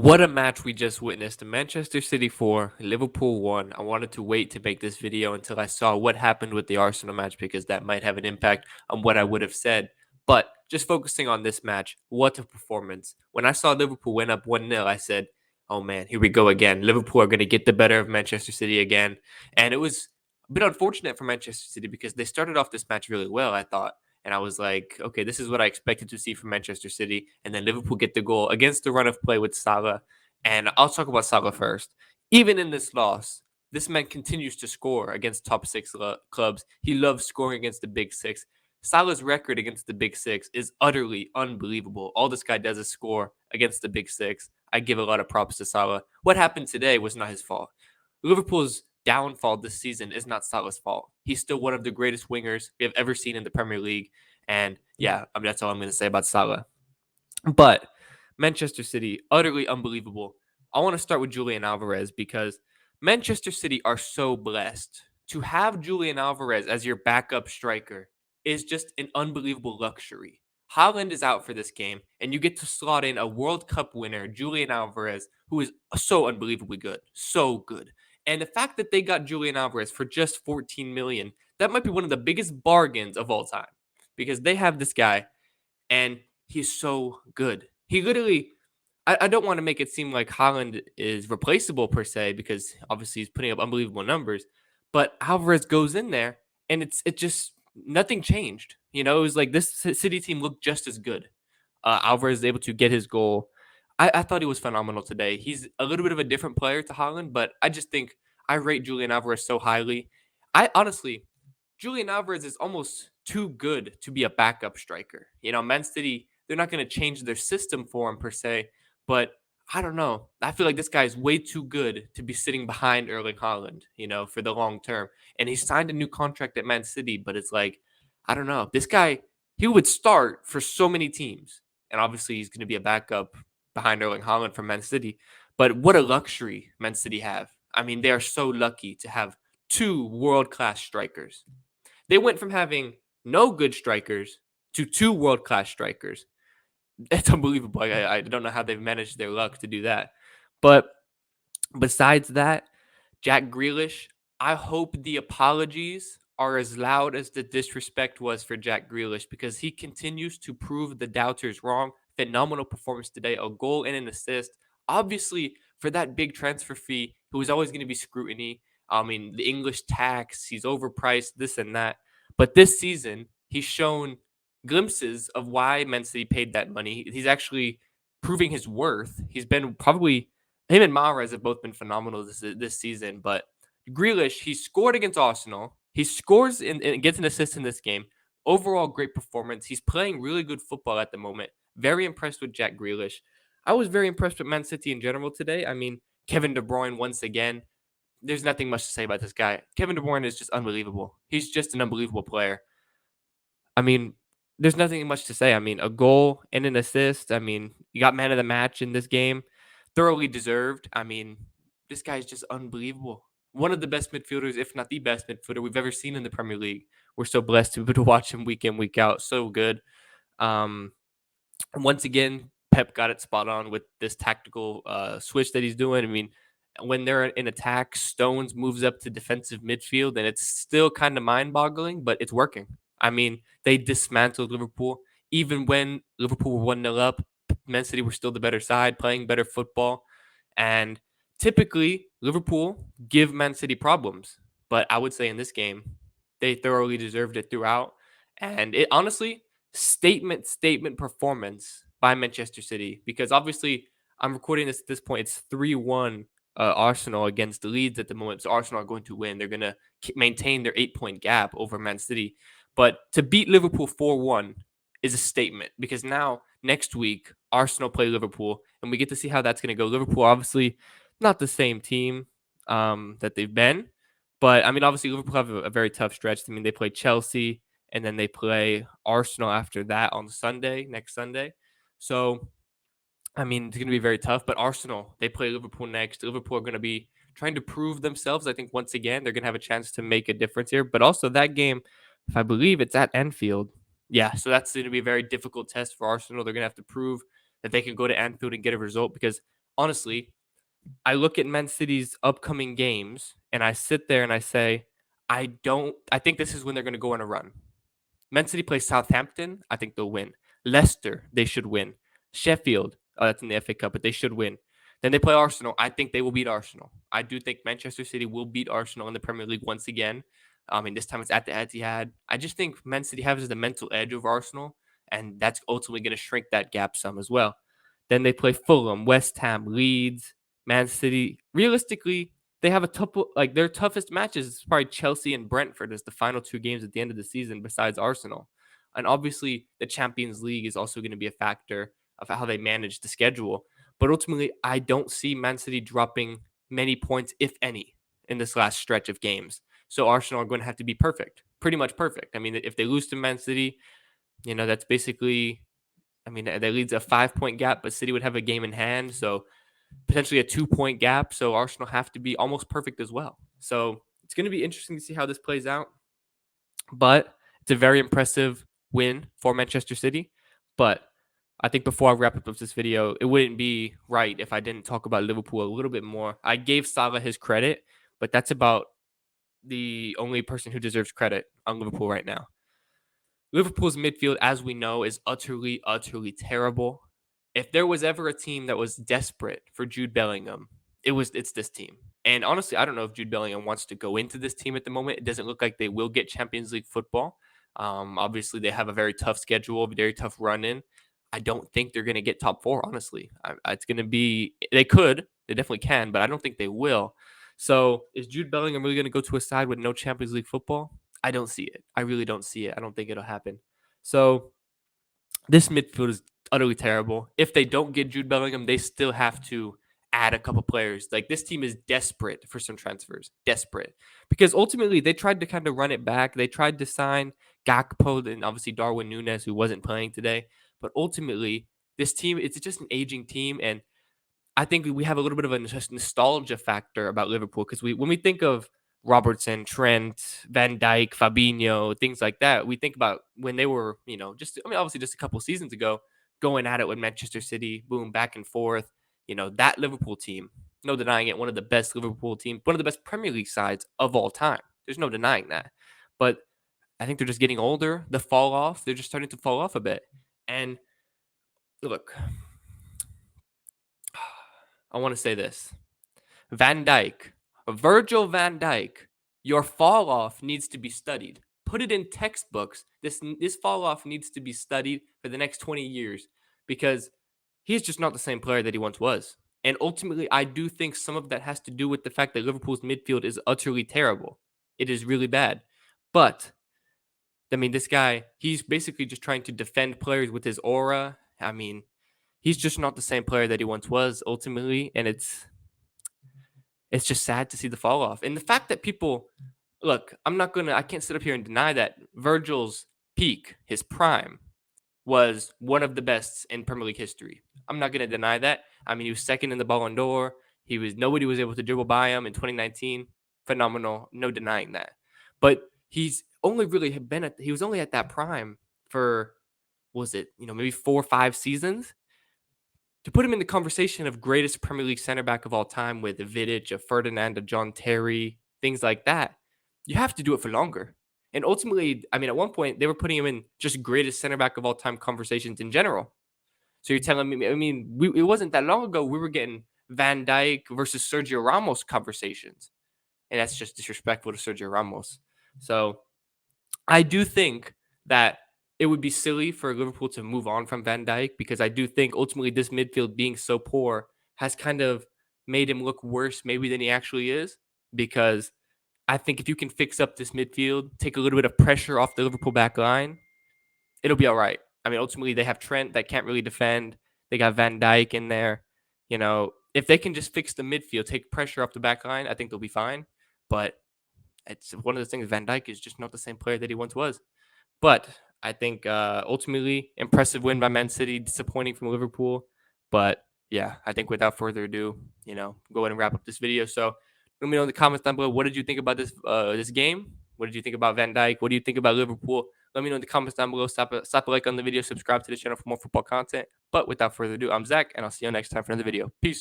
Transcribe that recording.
What a match we just witnessed. Manchester City 4, Liverpool 1. I wanted to wait to make this video until I saw what happened with the Arsenal match because that might have an impact on what I would have said. But just focusing on this match, what a performance. When I saw Liverpool win up 1-0, I said, oh man, here we go again. Liverpool are going to get the better of Manchester City again. And it was a bit unfortunate for Manchester City because they started off this match really well, I thought. And I was like, okay, this is what I expected to see from Manchester City. And then Liverpool get the goal against the run of play with Salah. And I'll talk about Salah first. Even in this loss, this man continues to score against top six clubs. He loves scoring against the big six. Salah's record against the big six is utterly unbelievable. All this guy does is score against the big six. I give a lot of props to Salah. What happened today was not his fault. Liverpool's downfall this season is not Salah's fault. He's still one of the greatest wingers we have ever seen in the Premier League. And yeah, that's all I'm going to say about Salah. But Manchester City, utterly unbelievable. I want to start with Julian Alvarez because Manchester City are so blessed. To have Julian Alvarez as your backup striker is just an unbelievable luxury. Haaland is out for this game, and you get to slot in a World Cup winner, Julian Alvarez, who is so unbelievably good. So good. And the fact that they got Julian Alvarez for just 14 million, that might be one of the biggest bargains of all time because they have this guy and he's so good. He literally, I don't want to make it seem like Haaland is replaceable per se because obviously he's putting up unbelievable numbers, but Alvarez goes in there and it just nothing changed. You know, it was like this City team looked just as good. Alvarez is able to get his goal. I thought he was phenomenal today. He's a little bit of a different player to Haaland, but I just think I rate Julian Alvarez so highly. I honestly, Julian Alvarez is almost too good to be a backup striker. You know, Man City, they're not going to change their system for him per se, but I don't know. I feel like this guy is way too good to be sitting behind Erling Haaland, you know, for the long term. And he signed a new contract at Man City, but it's like, I don't know. This guy, he would start for so many teams. And obviously, he's going to be a backup behind Erling Haaland from Man City. But what a luxury Man City have. I mean, they are so lucky to have two world-class strikers. They went from having no good strikers to two world-class strikers. It's unbelievable. I don't know how they've managed their luck to do that. But besides that, Jack Grealish, I hope the apologies are as loud as the disrespect was for Jack Grealish because he continues to prove the doubters wrong. Phenomenal performance today, a goal and an assist. Obviously, for that big transfer fee, he was always going to be scrutiny. I mean, the English tax, he's overpriced, this and that. But this season, he's shown glimpses of why Man City paid that money. He's actually proving his worth. He's been probably him and Mahrez have both been phenomenal this season. But Grealish, he scored against Arsenal. He scores and gets an assist in this game. Overall, great performance. He's playing really good football at the moment. Very impressed with Jack Grealish. I was very impressed with Man City in general today. I mean, Kevin De Bruyne once again. There's nothing much to say about this guy. Kevin De Bruyne is just unbelievable. He's just an unbelievable player. I mean, there's nothing much to say. I mean, a goal and an assist. I mean, you got man of the match in this game. Thoroughly deserved. I mean, this guy is just unbelievable. One of the best midfielders, if not the best midfielder we've ever seen in the Premier League. We're so blessed to be able to watch him week in, week out. So good. Once again, Pep got it spot on with this tactical switch that he's doing. I mean, when they're in attack, Stones moves up to defensive midfield, and it's still kind of mind-boggling, but it's working. I mean, they dismantled Liverpool. Even when Liverpool were 1-0 up, Man City were still the better side, playing better football. And typically, Liverpool give Man City problems. But I would say in this game, they thoroughly deserved it throughout. And it honestly, statement performance by Manchester City. Because obviously, I'm recording this at this point. It's 3-1 Arsenal against the Leeds at the moment. So Arsenal are going to win. They're going to maintain their 8-point gap over Man City. But to beat Liverpool 4-1 is a statement because now next week Arsenal play Liverpool and we get to see how that's going to go. Liverpool obviously not the same team that they've been, but I mean obviously Liverpool have a very tough stretch. I mean they play Chelsea and then they play Arsenal after that on next Sunday. So I mean it's going to be very tough, but Arsenal, they play Liverpool next. Liverpool are going to be trying to prove themselves. I think once again they're going to have a chance to make a difference here, but also that game, if I believe it's at Anfield. Yeah, so that's going to be a very difficult test for Arsenal. They're going to have to prove that they can go to Anfield and get a result because honestly, I look at Man City's upcoming games and I sit there and I say, I think this is when they're going to go on a run. Man City plays Southampton. I think they'll win. Leicester, they should win. Sheffield, that's in the FA Cup, but they should win. Then they play Arsenal. I think they will beat Arsenal. I do think Manchester City will beat Arsenal in the Premier League once again. I mean, this time it's at the Etihad. I just think Man City has the mental edge over Arsenal, and that's ultimately going to shrink that gap some as well. Then they play Fulham, West Ham, Leeds, Man City. Realistically, they have a tough, like their toughest matches is probably Chelsea and Brentford as the final two games at the end of the season besides Arsenal. And obviously the Champions League is also going to be a factor of how they manage the schedule. But ultimately, I don't see Man City dropping many points, if any, in this last stretch of games. So Arsenal are going to have to be perfect, pretty much perfect. I mean, if they lose to Man City, that's basically, I mean, that leads a 5 point gap, but City would have a game in hand. So potentially a 2 point gap. So Arsenal have to be almost perfect as well. So it's going to be interesting to see how this plays out. But it's a very impressive win for Manchester City. But I think before I wrap up this video, it wouldn't be right if I didn't talk about Liverpool a little bit more. I gave Salah his credit, but that's about the only person who deserves credit on Liverpool right now. Liverpool's midfield, as we know, is utterly, utterly terrible. If there was ever a team that was desperate for Jude Bellingham, it's this team. And honestly, I don't know if Jude Bellingham wants to go into this team at the moment. It doesn't look like they will get Champions League football. Obviously, they have a very tough schedule, a very tough run in. I don't think they're going to get top four, honestly. It's going to be, they could, they definitely can, but I don't think they will. So is Jude Bellingham really going to go to a side with no Champions League football? I don't see it. I really don't see it. I don't think it'll happen. So this midfield is utterly terrible. If they don't get Jude Bellingham, they still have to add a couple players. Like this team is desperate for some transfers. Desperate. Because ultimately they tried to kind of run it back. They tried to sign Gakpo and obviously Darwin Núñez, who wasn't playing today. But ultimately, this team, it's just an aging team. And I think we have a little bit of a nostalgia factor about Liverpool because when we think of Robertson, Trent, Van Dijk, Fabinho, things like that, we think about when they were, obviously just a couple seasons ago, going at it with Manchester City, boom, back and forth. That Liverpool team, no denying it, one of the best Liverpool teams, one of the best Premier League sides of all time. There's no denying that. But I think they're just getting older. The fall off, they're just starting to fall off a bit. And look, I want to say this. Van Dijk, Virgil van Dijk, your fall off needs to be studied. Put it in textbooks. This fall off needs to be studied for the next 20 years because he's just not the same player that he once was. And ultimately, I do think some of that has to do with the fact that Liverpool's midfield is utterly terrible. It is really bad. But I mean, this guy, he's basically just trying to defend players with his aura. I mean, he's just not the same player that he once was ultimately, and it's just sad to see the fall off. And the fact that people look, I can't sit up here and deny that Virgil's peak, his prime, was one of the best in Premier League history. I'm not going to deny that. I mean, he was second in the Ballon d'Or. Nobody was able to dribble by him in 2019. Phenomenal, no denying that. But he was only at that prime for, maybe 4 or 5 seasons. To put him in the conversation of greatest Premier League center back of all time with Vidic, a Ferdinand, a John Terry, things like that, you have to do it for longer. And ultimately, I mean, at one point, they were putting him in just greatest center back of all time conversations in general. So you're telling me, I mean, it wasn't that long ago we were getting Van Dijk versus Sergio Ramos conversations. And that's just disrespectful to Sergio Ramos. So I do think that it would be silly for Liverpool to move on from Van Dijk because I do think ultimately this midfield being so poor has kind of made him look worse maybe than he actually is, because I think if you can fix up this midfield, take a little bit of pressure off the Liverpool back line, it'll be all right. I mean, ultimately they have Trent that can't really defend. They got Van Dijk in there. If they can just fix the midfield, take pressure off the back line, I think they'll be fine. But it's one of the things, Van Dijk is just not the same player that he once was. But I think ultimately impressive win by Man City, disappointing from Liverpool. But yeah, I think without further ado, go ahead and wrap up this video. So let me know in the comments down below, what did you think about this game? What did you think about Van Dijk? What do you think about Liverpool? Let me know in the comments down below. Slap a like on the video, subscribe to the channel for more football content. But without further ado, I'm Zach, and I'll see you next time for another video. Peace.